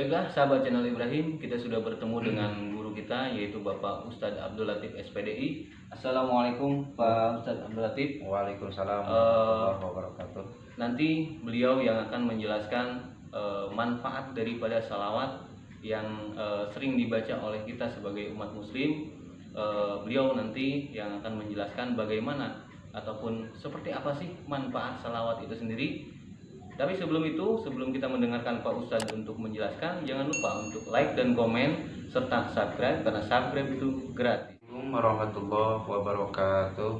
Baiklah sahabat channel Ibrahim, kita sudah bertemu dengan guru kita yaitu Bapak Ustadz Abdul Latif SPDI. Assalamualaikum Pak Ustadz Abdul Latif. Waalaikumsalam warahmatullahi wabarakatuh. Nanti beliau yang akan menjelaskan manfaat daripada salawat yang sering dibaca oleh kita sebagai umat muslim. Beliau nanti yang akan menjelaskan bagaimana ataupun seperti apa sih manfaat salawat itu sendiri. Tapi sebelum itu, sebelum kita mendengarkan Pak Ustadz untuk menjelaskan, jangan lupa untuk like dan komen serta subscribe, karena subscribe itu gratis. Assalamualaikum warahmatullahi wabarakatuh.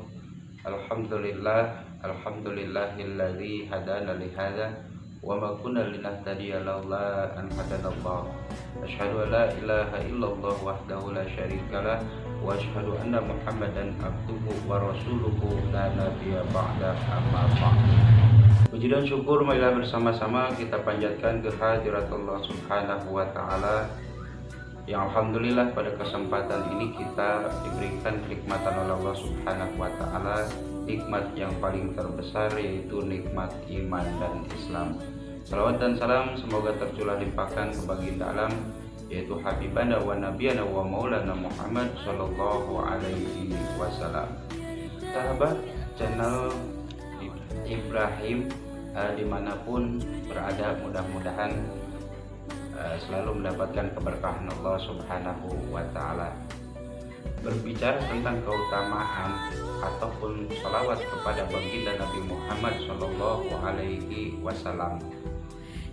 Alhamdulillahilladzi hadana li hadza wa ma kunna linahtadiya laula an hadanallah. Asyhadu an la ilaha illallah wahdahu la syarikalah wa asyhadu anna Muhammadan abduhu wa rasuluhu la nabiyya ba'da amma ba'd. Puji dan syukur marilah bersama-sama kita panjatkan kehadirat Allah Subhanahu wa taala yang alhamdulillah pada kesempatan ini kita diberikan kenikmatan oleh Allah Subhanahu wa taala, nikmat yang paling terbesar yaitu nikmat iman dan Islam. Salawat dan salam semoga tercurah limpahkan ke baginda alam yaitu habibana wa nabiyana wa maulana Muhammad sallallahu alaihi wasallam. Sahabat channel Ibrahim dimanapun berada, mudah-mudahan selalu mendapatkan keberkahan Allah Subhanahu wa taala. Berbicara tentang keutamaan ataupun salawat kepada baginda Nabi Muhammad sallallahu alaihi wasallam,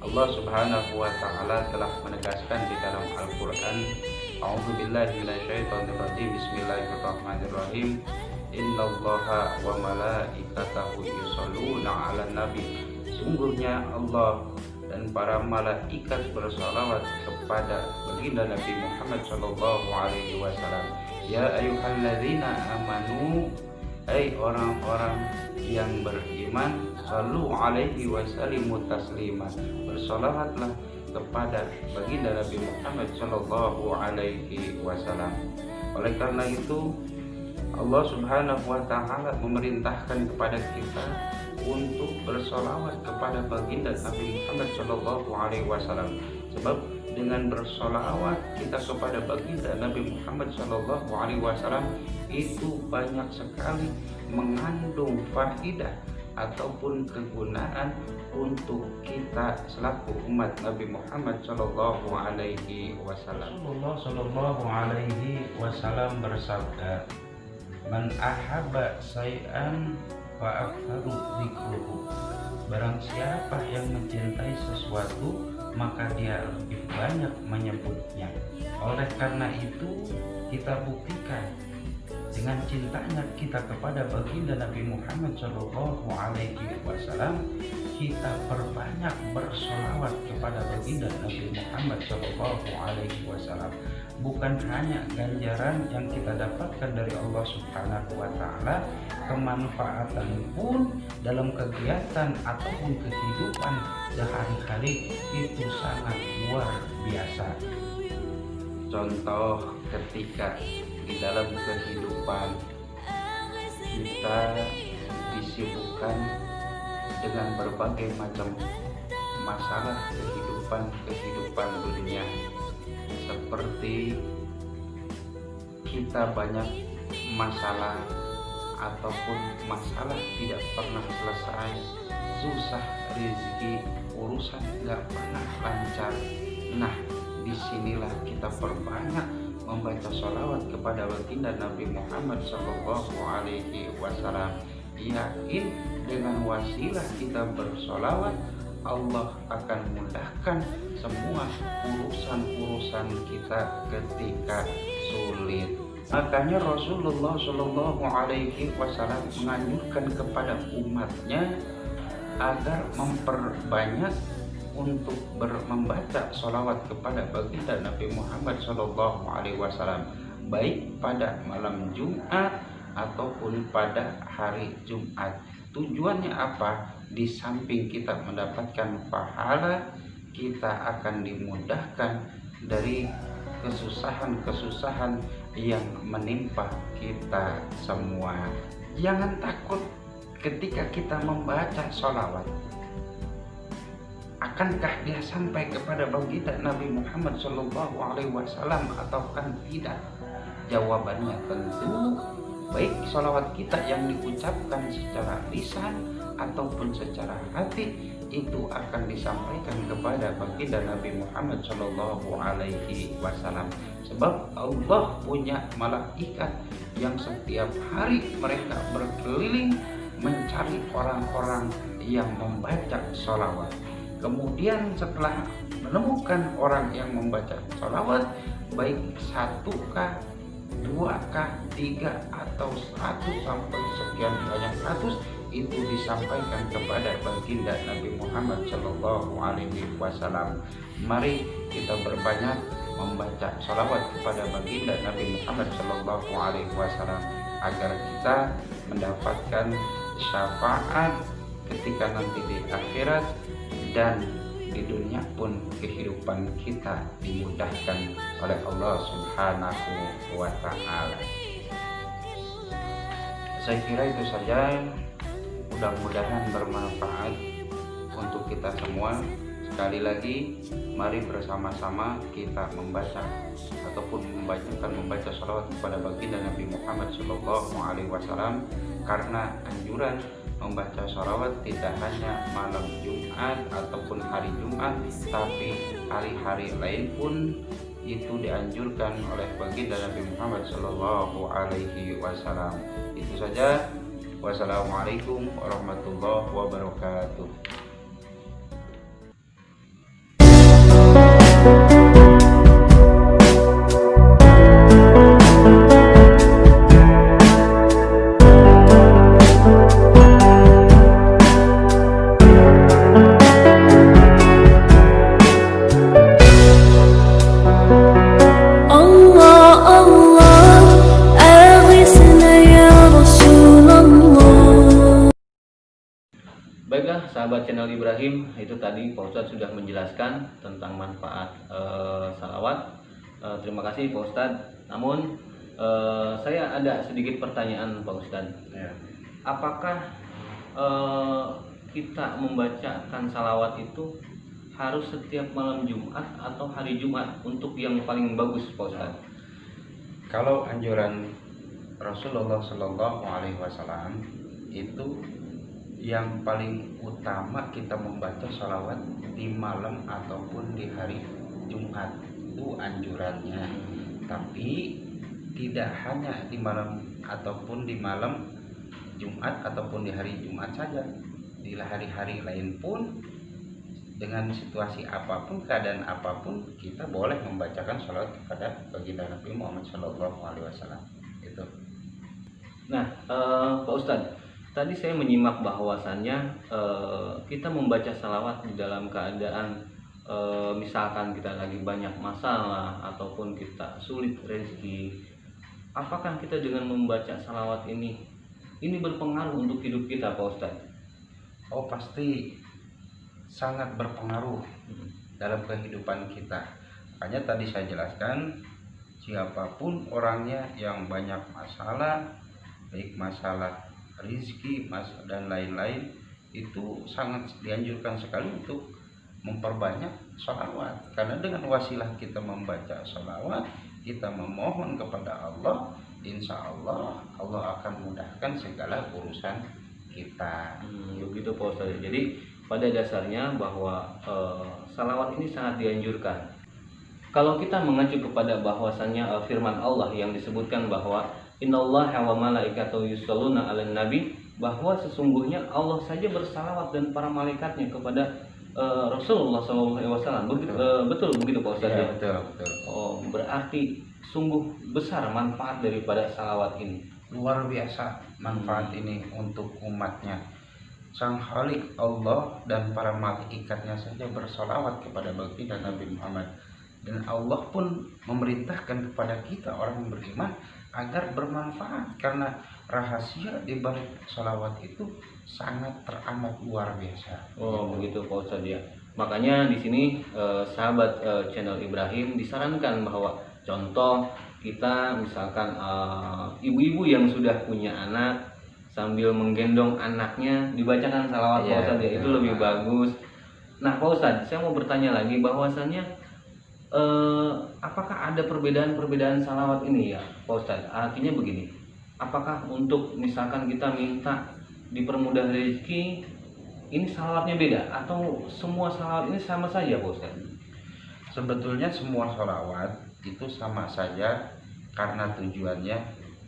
Allah Subhanahu wa taala telah menegaskan di dalam Al-Qur'an, A'udzubillahi minasyaitonirrajim, Bismillahirrahmanirrahim. Innallaha wa malaikatahu yusholluna 'alan nabi. Sungguhnya Allah dan para malaikat bersalawat kepada baginda Nabi Muhammad sallallahu alaihi wasallam. Ya ayyuhalladzina amanu, hai orang-orang yang beriman, sallu alaihi wasallimu taslima. Bersalawatlah kepada baginda Nabi Muhammad sallallahu alaihi wasallam. Oleh karena itu Allah Subhanahu wa taala memerintahkan kepada kita untuk bersolawat kepada baginda Nabi Muhammad sallallahu alaihi wasallam. Sebab dengan bersolawat kita kepada baginda Nabi Muhammad sallallahu alaihi wasallam itu banyak sekali mengandung faidah ataupun kegunaan untuk kita selaku umat Nabi Muhammad sallallahu alaihi wasallam. Rasulullah sallallahu alaihi wasallam bersabda, "Man ahabba say'an fa'aktharu dzikruhu." Barang siapa yang mencintai sesuatu, maka dia lebih banyak menyebutnya. Oleh karena itu, kita buktikan dengan cintanya kita kepada baginda Nabi Muhammad sallallahu alaihi wasallam, kita perbanyak bersolawat kepada baginda Nabi Muhammad sallallahu alaihi wasallam. Bukan hanya ganjaran yang kita dapatkan dari Allah Subhanahu wa taala, kemanfaatan pun dalam kegiatan ataupun kehidupan sehari-hari itu sangat luar biasa. Contoh ketika di dalam kehidupan kita disibukkan dengan berbagai macam masalah kehidupan dunia, seperti kita banyak masalah ataupun masalah tidak pernah selesai, susah rezeki, urusan nggak pernah lancar. Nah, disinilah kita perbanyak membaca sholawat kepada baginda Nabi Muhammad sallallahu alaihi wasallam. Yakin dengan wasilah kita bersolawat, Allah akan mudahkan semua urusan-urusan kita ketika sulit. Makanya Rasulullah Shallallahu Alaihi Wasallam menganjurkan kepada umatnya agar memperbanyak untuk membaca sholawat kepada baginda Nabi Muhammad Shallallahu Alaihi Wasallam, baik pada malam Jumat ataupun pada hari Jumat. Tujuannya apa? Di samping kita mendapatkan pahala, kita akan dimudahkan dari kesusahan-kesusahan yang menimpa kita semua. Jangan takut ketika kita membaca sholawat. akankah dia sampai kepada baginda Nabi Muhammad Shallallahu Alaihi Wasallam ataukah tidak? Jawabannya tentu baik salawat kita yang diucapkan secara lisan ataupun secara hati itu akan disampaikan kepada baginda Nabi Muhammad Shallallahu Alaihi Wasallam. Sebab Allah punya malaikat yang setiap hari mereka berkeliling mencari orang-orang yang membaca sholawat. Kemudian setelah menemukan orang yang membaca sholawat, baik 1kah, 2kah, 3 atau 100 sampai sekian banyak ratus, itu disampaikan kepada baginda Nabi Muhammad Shallallahu Alaihi Wasallam. Mari kita berbanyak membaca sholawat kepada baginda Nabi Muhammad Shallallahu Alaihi Wasallam agar kita mendapatkan syafaat ketika nanti di akhirat, dan di dunia pun kehidupan kita dimudahkan oleh Allah Subhanahu wa Ta'ala. Saya kira itu saja, mudah-mudahan bermanfaat untuk kita semua. Sekali lagi, mari bersama-sama kita membaca ataupun membaca sholawat kepada baginda Nabi Muhammad Shallallahu Alaihi Wasallam, karena anjuran membaca sholawat tidak hanya malam Jumat ataupun hari Jumat, tapi hari-hari lain pun itu dianjurkan oleh baginda Nabi Muhammad Shallallahu Alaihi Wasallam. Itu saja. Wassalamualaikum warahmatullahi wabarakatuh. Baiklah sahabat channel Ibrahim, itu tadi Pak Ustadz sudah menjelaskan tentang manfaat salawat. Terima kasih Pak Ustadz. Namun saya ada sedikit pertanyaan Pak Ustadz. Ya. Apakah kita membacakan salawat itu harus setiap malam Jumat atau hari Jumat untuk yang paling bagus Pak Ustadz? Kalau anjuran Rasulullah Shallallahu Alaihi Wasallam itu yang paling utama kita membaca sholawat di malam ataupun di hari Jumat, itu anjurannya. Tapi tidak hanya di malam ataupun di malam Jumat ataupun di hari Jumat saja, di hari-hari lain pun dengan situasi apapun, keadaan apapun, kita boleh membacakan sholawat kepada baginda Nabi Muhammad Shallallahu Alaihi Wasallam. Itu. Nah, Pak Ustadz, tadi saya menyimak bahwasannya kita membaca salawat di dalam keadaan misalkan kita lagi banyak masalah ataupun kita sulit rezeki. Apakah kita dengan membaca salawat ini berpengaruh untuk hidup kita Pak Ustadz? Oh, pasti sangat berpengaruh dalam kehidupan kita. Makanya tadi saya jelaskan, siapapun orangnya yang banyak masalah, baik masalah rezeki dan lain-lain, itu sangat dianjurkan sekali untuk memperbanyak sholawat, karena dengan wasilah kita membaca sholawat, kita memohon kepada Allah, insya Allah Allah akan mudahkan segala urusan kita. Begitu Pak Ustadz. Jadi pada dasarnya bahwa salawat ini sangat dianjurkan. Kalau kita mengacu kepada bahwasannya firman Allah yang disebutkan bahwa Innallaha wa malaikatahu yusholluna 'alan nabi, bahwa sesungguhnya Allah saja bersalawat dan para malaikatnya kepada Rasulullah SAW. Betul begitu Pak Ustadz? Ya, betul. Oh, berarti sungguh besar manfaat daripada salawat ini. Luar biasa manfaat ini untuk umatnya. Sang Khalik Allah dan para malaikatnya saja bersalawat kepada baginda Nabi Muhammad, dan Allah pun memerintahkan kepada kita orang yang beriman agar bermanfaat, karena rahasia di balik salawat itu sangat teramat luar biasa. Oh, begitu Pak Ustadz ya. Makanya di sini sahabat channel Ibrahim disarankan bahwa contoh kita misalkan ibu-ibu yang sudah punya anak sambil menggendong anaknya dibacakan salawat Pak Ustadz ya, itu lebih bagus. Nah Pak Ustadz, saya mau bertanya lagi bahwasannya apakah ada perbedaan-perbedaan salawat ini ya Pak Ustadz? Artinya begini, apakah untuk misalkan kita minta dipermudah rezeki, ini salawatnya beda atau semua salawat ini sama saja Pak Ustadz? Sebetulnya semua sholawat itu sama saja karena tujuannya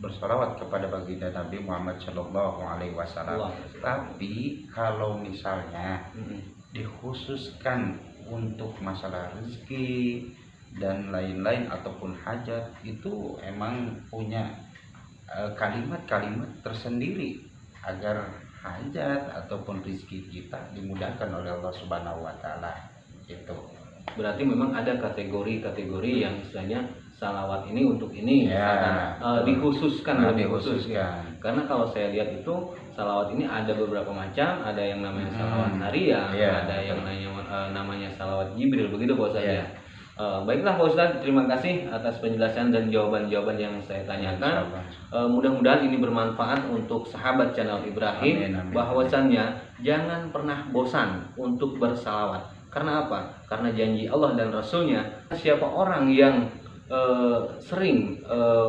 bersolawat kepada baginda Nabi Muhammad Shallallahu Alaihi Wasallam. Tapi kalau misalnya dikhususkan untuk masalah rezeki dan lain-lain ataupun hajat, itu emang punya kalimat-kalimat tersendiri agar hajat ataupun rezeki kita dimudahkan oleh Allah Subhanahu Wa Taala. Itu berarti memang ada kategori-kategori yang istilahnya salawat ini untuk ini ya, dikhususkan. Karena kalau saya lihat itu salawat ini ada beberapa macam, ada yang namanya salawat harian, ada yang namanya salawat Jibril, begitu Pak Ustadz ya. Baiklah Pak Ustadz, terima kasih atas penjelasan dan jawaban-jawaban yang saya tanyakan. Mudah-mudahan ini bermanfaat untuk sahabat channel Ibrahim. Bahwasannya jangan pernah bosan untuk bersalawat. Karena apa? Karena janji Allah dan Rasulnya, siapa orang yang sering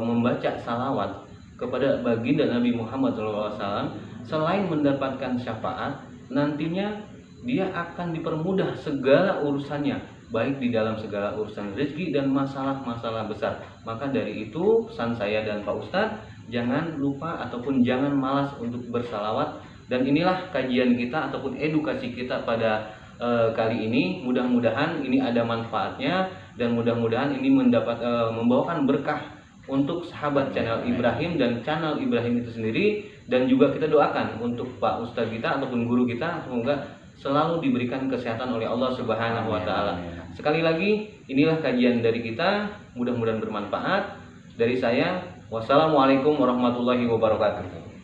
membaca salawat kepada baginda Nabi Muhammad SAW, selain mendapatkan syafaat, nantinya dia akan dipermudah segala urusannya, baik di dalam segala urusan rezeki dan masalah-masalah besar. Maka dari itu pesan saya dan Pak Ustadz, jangan lupa ataupun jangan malas untuk bersalawat. Dan inilah kajian kita ataupun edukasi kita pada kali ini. Mudah-mudahan ini ada manfaatnya dan mudah-mudahan ini membawakan berkah untuk sahabat channel Ibrahim dan channel Ibrahim itu sendiri. Dan juga kita doakan untuk Pak Ustadz kita ataupun guru kita, semoga selalu diberikan kesehatan oleh Allah Subhanahu Wa Taala. Sekali lagi, inilah kajian dari kita, mudah-mudahan bermanfaat. Dari saya, wassalamualaikum warahmatullahi wabarakatuh.